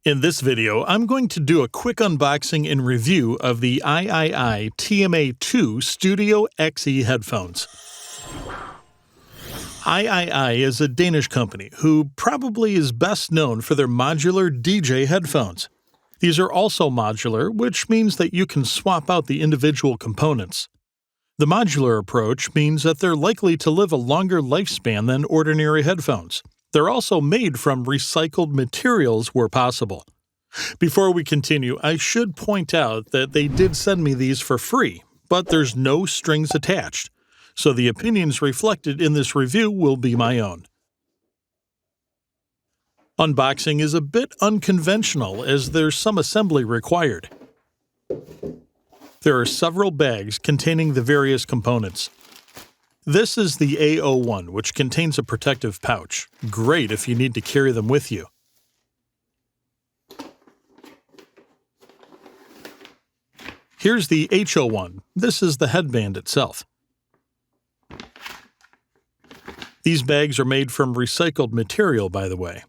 In this video, I'm going to do a quick unboxing and review of the AIAIAI TMA-2 Studio XE headphones. AIAIAI is a Danish company who probably is best known for their modular DJ headphones. These are also modular, which means that you can swap out the individual components. The modular approach means that they're likely to live a longer lifespan than ordinary headphones. They're also made from recycled materials where possible. Before we continue, I should point out that they did send me these for free, but there's no strings attached, so the opinions reflected in this review will be my own. Unboxing is a bit unconventional as there's some assembly required. There are several bags containing the various components. This is the A01, which contains a protective pouch. Great if you need to carry them with you. Here's the H01. This is the headband itself. These bags are made from recycled material, by the way.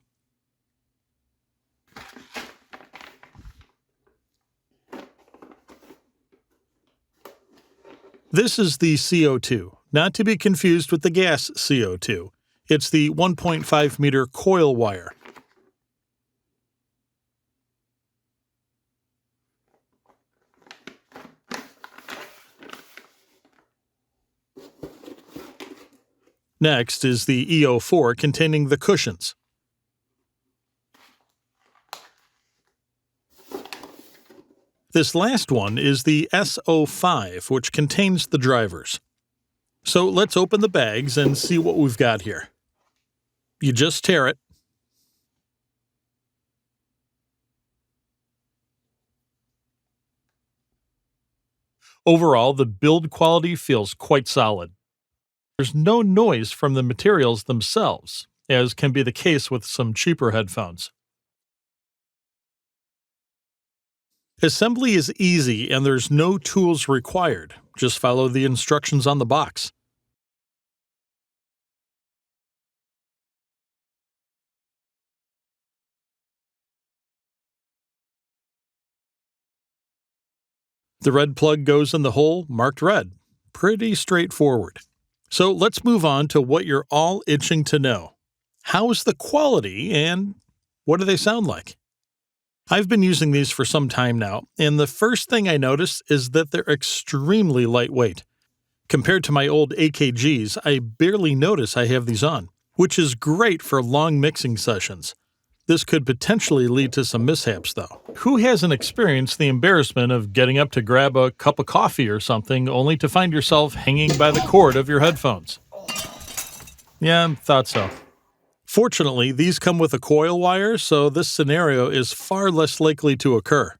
This is the CO2, not to be confused with the gas CO2. It's the 1.5 meter coil wire. Next is the E04 containing the cushions. This last one is the S05, which contains the drivers. So let's open the bags and see what we've got here. You just tear it. Overall, the build quality feels quite solid. There's no noise from the materials themselves, as can be the case with some cheaper headphones. Assembly is easy and there's no tools required. Just follow the instructions on the box. The red plug goes in the hole marked red. Pretty straightforward. So let's move on to what you're all itching to know. How's the quality and what do they sound like? I've been using these for some time now, and the first thing I notice is that they're extremely lightweight. Compared to my old AKGs, I barely notice I have these on, which is great for long mixing sessions. This could potentially lead to some mishaps, though. Who hasn't experienced the embarrassment of getting up to grab a cup of coffee or something only to find yourself hanging by the cord of your headphones? Yeah, thought so. Fortunately, these come with a coil wire, so this scenario is far less likely to occur.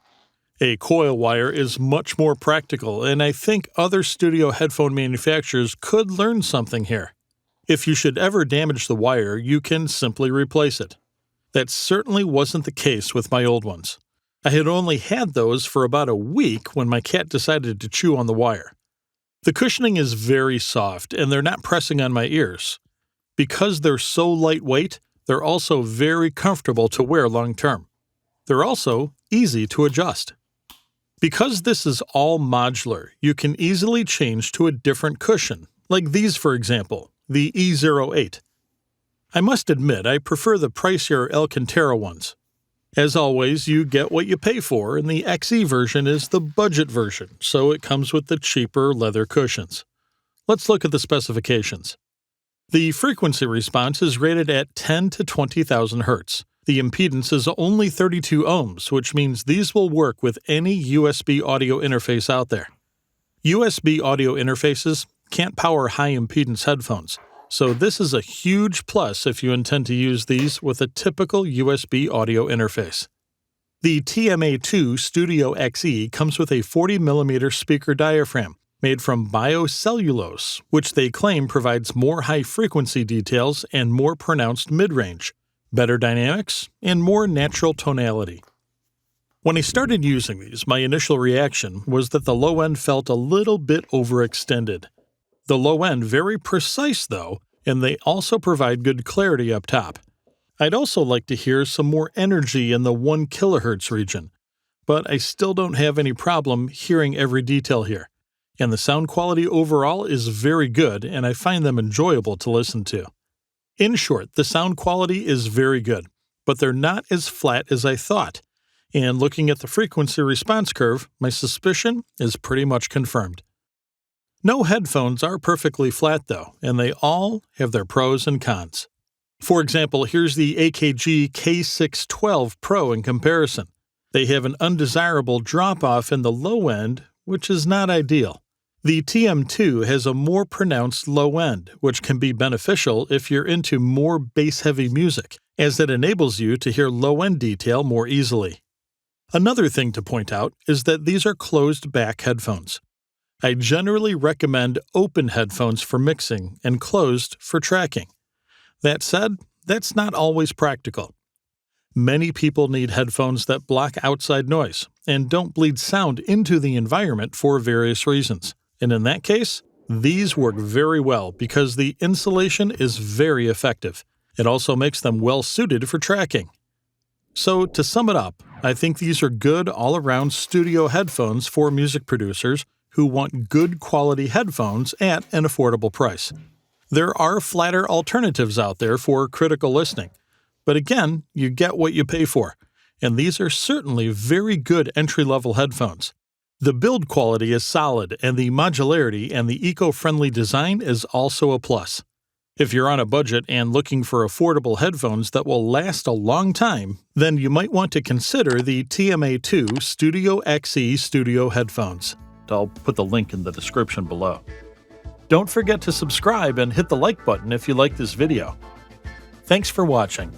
A coil wire is much more practical, and I think other studio headphone manufacturers could learn something here. If you should ever damage the wire, you can simply replace it. That certainly wasn't the case with my old ones. I had only had those for about a week when my cat decided to chew on the wire. The cushioning is very soft, and they're not pressing on my ears. Because they're so lightweight, they're also very comfortable to wear long term. They're also easy to adjust. Because this is all modular, you can easily change to a different cushion, like these for example, the E08. I must admit I prefer the pricier Alcantara ones. As always, you get what you pay for, and the XE version is the budget version, so it comes with the cheaper leather cushions. Let's look at the specifications. The frequency response is rated at 10 to 20,000 Hz. The impedance is only 32 ohms, which means these will work with any USB audio interface out there. USB audio interfaces can't power high impedance headphones, so this is a huge plus if you intend to use these with a typical USB audio interface. The TMA-2 Studio XE comes with a 40mm speaker diaphragm, made from biocellulose, which they claim provides more high-frequency details and more pronounced mid-range, better dynamics, and more natural tonality. When I started using these, my initial reaction was that the low end felt a little bit overextended. The low end very precise though, and they also provide good clarity up top. I'd also like to hear some more energy in the 1 kHz region, but I still don't have any problem hearing every detail here. And the sound quality overall is very good, and I find them enjoyable to listen to. In short, the sound quality is very good, but they're not as flat as I thought. And looking at the frequency response curve, my suspicion is pretty much confirmed. No headphones are perfectly flat though, and they all have their pros and cons. For example, here's the AKG K612 Pro in comparison. They have an undesirable drop-off in the low end, which is not ideal. The TM2 has a more pronounced low end, which can be beneficial if you're into more bass-heavy music, as it enables you to hear low-end detail more easily. Another thing to point out is that these are closed-back headphones. I generally recommend open headphones for mixing and closed for tracking. That said, that's not always practical. Many people need headphones that block outside noise and don't bleed sound into the environment for various reasons. And in that case, these work very well because the insulation is very effective. It also makes them well suited for tracking. So to sum it up, I think these are good all-around studio headphones for music producers who want good quality headphones at an affordable price. There are flatter alternatives out there for critical listening, but again, you get what you pay for, and these are certainly very good entry-level headphones. The build quality is solid, and the modularity and the eco-friendly design is also a plus. If you're on a budget and looking for affordable headphones that will last a long time, then you might want to consider the TMA-2 Studio XE studio headphones. I'll put the link in the description below. Don't forget to subscribe and hit the like button if you like this video. Thanks for watching.